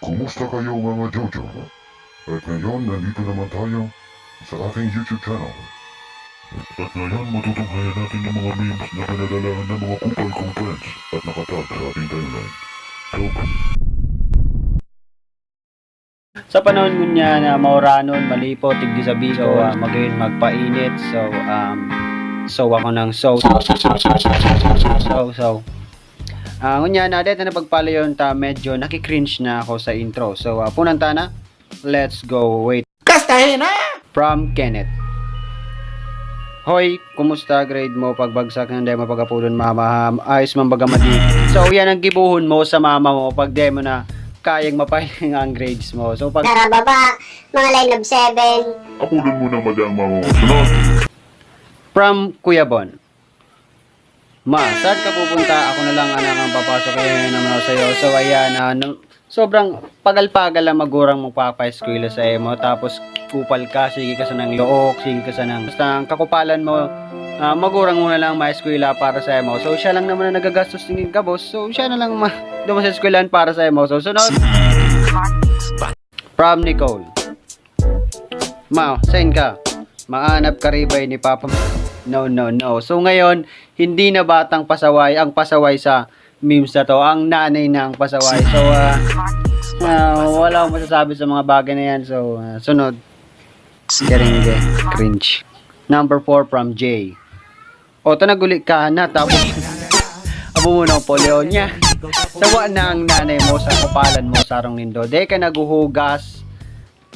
Kumusta kayo mga Jojo? At ngayon, nandito naman tayo sa ating YouTube channel. At ngayon, matutunghayan natin ang mga memes na pinadala ng mga kupal kong friends at nakatag sa ating timeline. So, Sa panahon mo niya na mauranon, malipo, tigdi sa biso, magayon magpainit. So ako ng so. Ngunya na dito na pagpala yun ta medyo nakikringe na ako sa intro. So punan ta na. Let's go. Wait. Kastahin na! From Kenneth. Hoy, kumusta grade mo? Pagbagsak ng demo pagkapulon mama, ayos man baga madi. So yan ang gibuhon mo sa mama mo pag demo na kayang mapahiling ang grades mo. So pag Tara baba, mga line of 7. apunan mo ng madang mga sunod. from Kuya Bon. Ma, saan ka pupunta? Ako na lang anak ang papasok kaya naman ako sa'yo. So ayan, sobrang pagal-pagal ang magurang mo papa-eskwela sa mo. Tapos kupal ka, sige ka sa ng look, sige ka sa ng basta ang kakupalan mo, magurang mo na lang ma-eskwela para sa mo. So siya lang naman na nagagastos din ka boss. So siya na lang dumas sa eskwelahan para sa mo. So sunod. From Nicole. Ma, saan ka? Maanap karibay ni Papa. No. So ngayon, hindi na batang pasaway ang pasaway sa memes na to. Ang nanay na ang pasaway. So, wala akong masasabi sa mga bagay na yan. So, sunod. Keringe. Cringe. Number 4 from Jay. O, tanaguli ka na. Tapos, abo mo ng polio niya. Sawa na ang nanay mo sa kapalan mo sa arong nindo. De ka naguhugas.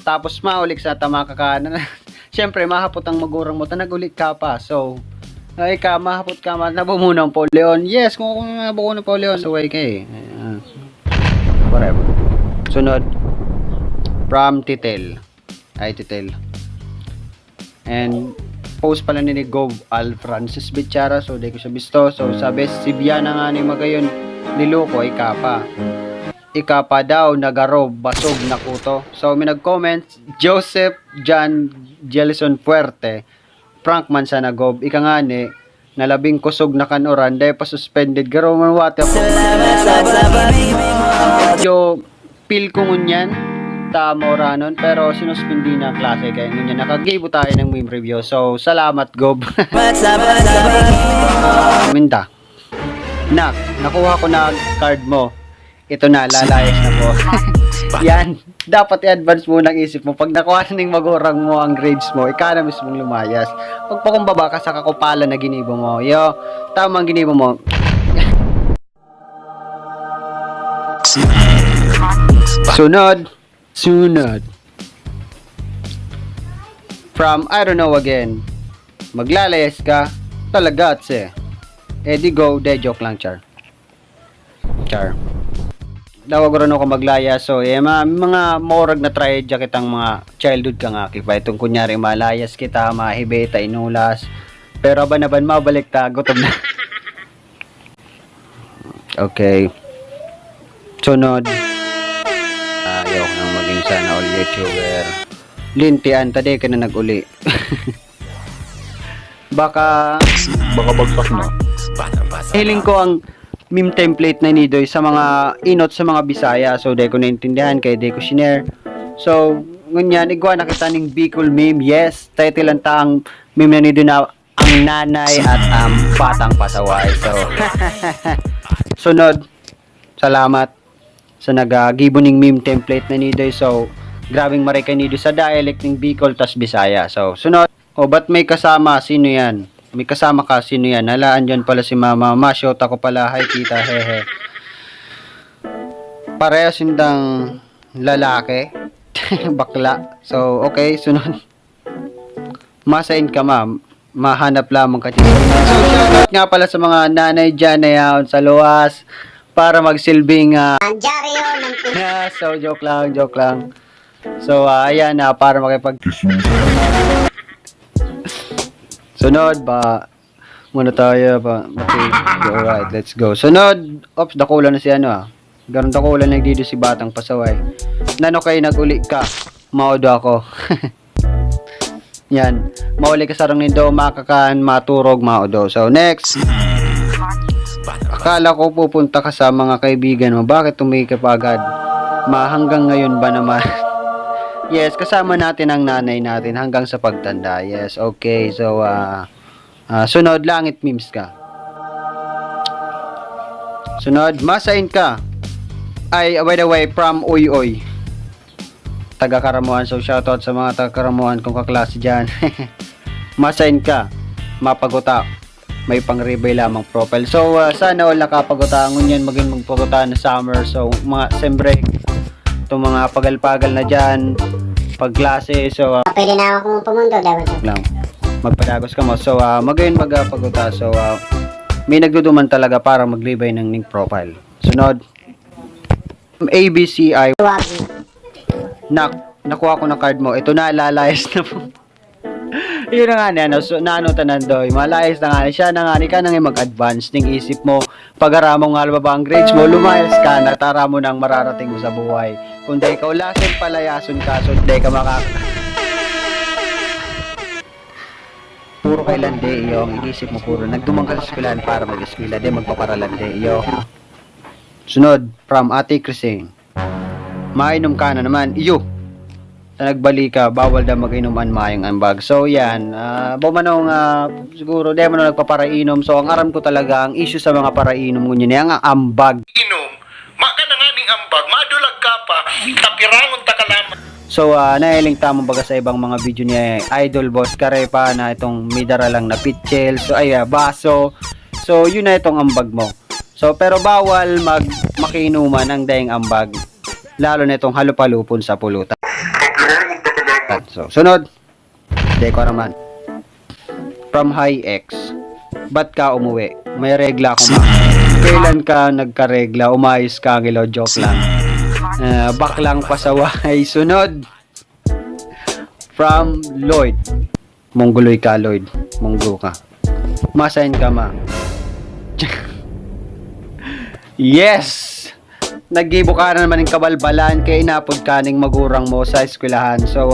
Tapos, maulik sa tama ka na. Siyempre, mahapot ang magurang mo, tanagulit ka pa. So, ay ka, mahapot ka, nabumuno ang Poleon. Yes, kung nabuko ng Poleon, so ay kay. Whatever. Sunod, from Titel. Ay, Titel. And, post pala ni Gov Al Francis Bichara, so di ko siya bisto. So, sabi, si Biana nga ni Magayon, niloko, ay ka pa. Ika pa daw nagarob basog na kuto. So may nag-comment Joseph John Jelison Fuerte prank man sa nagob ika nga ni nalabing kusog na kanuran dahil pa suspended garo man wate ako. Yo feel ko ngunyan tamo ranon pero sinuspindi na ang klase kaya ngunyan nakagibo tayo ng meme review. So salamat Gob. Minta. Nakuha ko na card mo. Ito na, lalayas na po. Yan, dapat i-advance mo ng isip mo. Pag nakuha na ng magurang mo ang grades mo, ikaw na mismong lumayas. Pagpakumbaba ka sa kakupalan na ginibo mo. Yo, tamang ginibo mo. Sunod. From I don't know again. Maglalayas ka, talaga atse. Eddie go, de joke lang, Char. Dawag ron ako maglaya so mga morag na trahedya kitang mga childhood ka nga kipa itong kunyari malayas kita mahibeta inulas pero ban mabalik ta gutom na. Okay, sunod ayaw nang maging sana all YouTuber lintian tadi ka na nag-uli. baka Bagsak na. hiling ko ang meme template na nidoy sa mga inot sa mga Bisaya. So, di ko naintindihan kaya di ko share. So, ngunyan, igwa nakita ning Bicol meme. Yes, title lang ta ang meme na nidoy na ang nanay at ang batang pasaway. So, sunod, salamat sa nagagibo ning meme template na nidoy. So, grabing maray ka nidoy sa dialect ng Bicol tas Bisaya. So, sunod. O, ba't may kasama? Sino yan? May kasama ka, sino yan? Nalaan dyan pala si mama. Shout ako pala, hi tita, hehe. Pareho sindang lalaki. Bakla. So, okay, sunod. Masain ka ma'am. Mahanap lamang ka dito. So, shoutout nga pala sa mga nanay dyan na yaon sa luwas para magsilbing Anjaryo ng so, joke lang. So, ayan na, para makipag sunod ba muna tayo ba okay alright let's go sunod ops dakulan na si garon dakulan na dito si batang pasaway nano kay naguli ka maudo ako. Yan mauli ka sarang nindo makakaan maturog maudo. So next akala ko pupunta ka sa mga kaibigan mo bakit tumikip agad Hanggang ngayon ba naman? Yes, kasama natin ang nanay natin hanggang sa pagtanda. Yes, okay. So, sunod, langit memes ka. Sunod, masain ka. Ay, by the way, from Uy Uy. Taga Karamuan. So, shoutout sa mga taga Karamuan kung kaklase dyan. Masain ka. Mapaguta. May pang-rebay lamang profile. So, sana all nakapaguta. Ngunyan maging magpaguta na summer. So, mga siyempre, itong mga pagal-pagal na dyan, pagklase. So, Pwede na akong pumunta, dapat. lang magpadagos ka mo. So, magayon magpaguta. So, may nagduduman talaga para maglibay ng link profile. Sunod, ABCI. Huwag. Nakuha ko ng card mo. Ito na, lalayas na po. Yun na nga niya, no? So, naano tanan doy. Malayas na nga niya. Siya na nga ni ka nang mag-advance ng isip mo. Pag-aramong nga ba ang grades mo, lumayas ka na, tara mo nang mararating mo sa buhay. Kung di ikaw lason, palayason ka, so di ka puro kailan di iyo, ang isip mo puro. Nagdumang ka sa eskwelahan para mag-eskwela, di magpaparalan di iyo. Sunod, from Ate Crising. Mainom ka na naman, iyo. Sa nagbalik ka, bawal daw mag-inuman mayang ambag. So yan, bumanong siguro di mo na nagpaparainom. So ang aram ko talaga, ang issue sa mga parainom ngunyan niya, ang ambag. Inom, maka na nga ning ambag, madulag ka pa, tapirangon ta kalaman. So nahiling tamang baga sa ibang mga video niya, Idol Boss Karepa na itong midara lang na pitchel. So ay baso. So yun na itong ambag mo. So pero bawal makiinuman ang daing ambag. Lalo na itong halupalupon sa pulutan. So, sunod. Deko naman. From High X. Ba't ka umuwi? May regla ako ma. Kailan ka nagkaregla? Umayos ka, ngilo. Joke lang. Baklang pasaway. Sunod. From Lloyd. Mongoloy ka, Lloyd. Monggo ka. Masain ka, ma. Yes! Naggibo ka na naman ng kabalbalan kaya inapod ka ng magurang mo sa eskwelahan. So,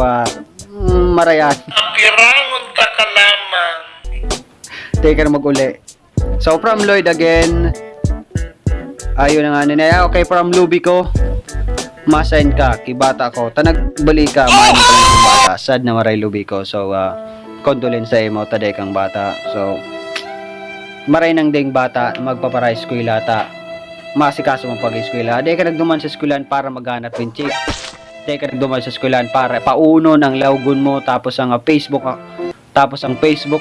marayan. Tapirangon ta kalaman. Take ka na mag-uli. So, from Lloyd again. Ayun na nga nila. Okay, from Lubico. Masain ka, kibata ko. Tanagbalik ka, main ka lang ng bata. Sad na maray Lubico. So, condolence sa imo, taday kang bata. So, maray nang ding bata, magpaparay eskwela ta. Masikaso mong pag-eskwela. Di ka nagduman sa eskwelahan para maghanap ng chick. Di ka nagduman sa eskwelahan para pauno ng lawgon mo tapos ang Facebook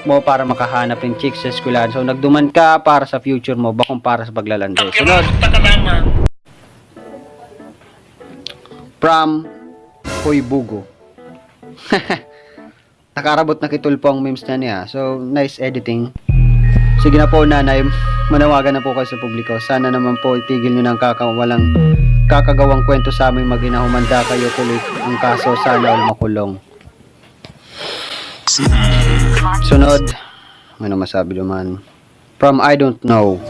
mo para makahanap ng chick sa eskwelahan. So nagduman ka para sa future mo bakong para sa paglalande. Sunod. Tapirangon ta kalaman. From Hoy Bugo. Nakarabot na kitulpo ang memes na niya. So nice editing. Sige na po nanay, manawagan na po kayo sa publiko. Sana naman po itigil nyo ng walang kakagawang kwento sa aming mag-ina. Humanda kayo tuloy ang kaso, sana all makulong. Sunod, ano masabi naman? From I don't know.